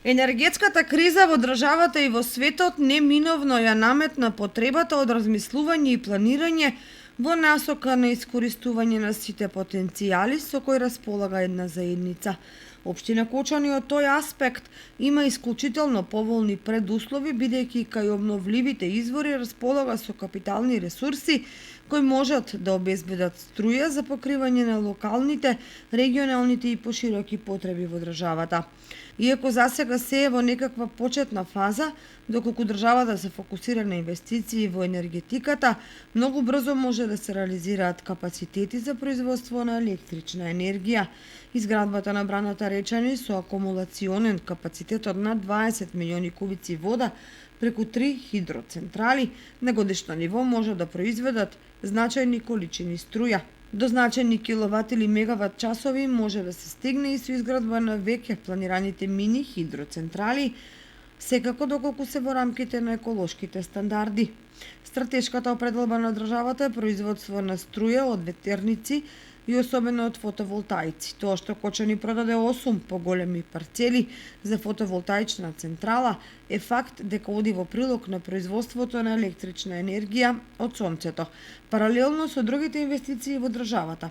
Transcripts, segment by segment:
Енергетската криза во државата и во светот неминовно ја наметна потребата од размислување и планирање во насока на искористување на сите потенцијали со кои располага една заедница. Општина Кочани од тој аспект има исклучително поволни предуслови, бидејќи кај обновливите извори располага со капитални ресурси кои можат да обезбедат струја за покривање на локалните, регионалните и пошироки потреби во државата. Иако засега се е во некаква почетна фаза, доколку државата се фокусира на инвестиции во енергетиката, многу брзо може да се реализираат капацитети за производство на електрична енергија. Изградбата на браната Речани со акумулационен капацитет од над 20 милиони кубици вода преку 3 хидроцентрали на годишно ниво може да произведат значајни количини струја. До значајни киловат или мегават часови може да се стигне и со изградба на веќе планираните мини хидроцентрали, секако доколку се во рамките на еколошките стандарди. Стратешката определба на државата е производство на струја од ветерници и особено од фотоволтаици. Тоа што Кочани продаде 8 поголеми парцели за фотоволтаична централа е факт дека оди во прилог на производството на електрична енергија од сонцето, паралелно со другите инвестиции во државата.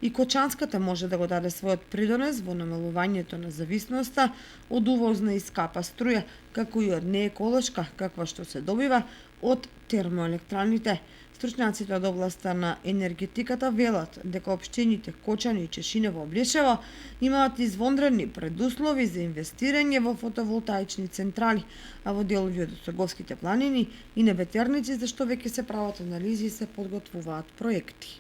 И Кочанската може да го даде својот придонес во намалувањето на зависноста од увозна и скапа струја, како и од нееколошка, каква што се добива од термоелектраните. Стручњаците од областа на енергетиката велат дека општините Кочани и Чешинево Облешево имаат извонредни предуслови за инвестирање во фотоволтаични централи, а во делови од Осоговските планини и на ветерници за што веќе се прават анализи и се подготвуваат проекти.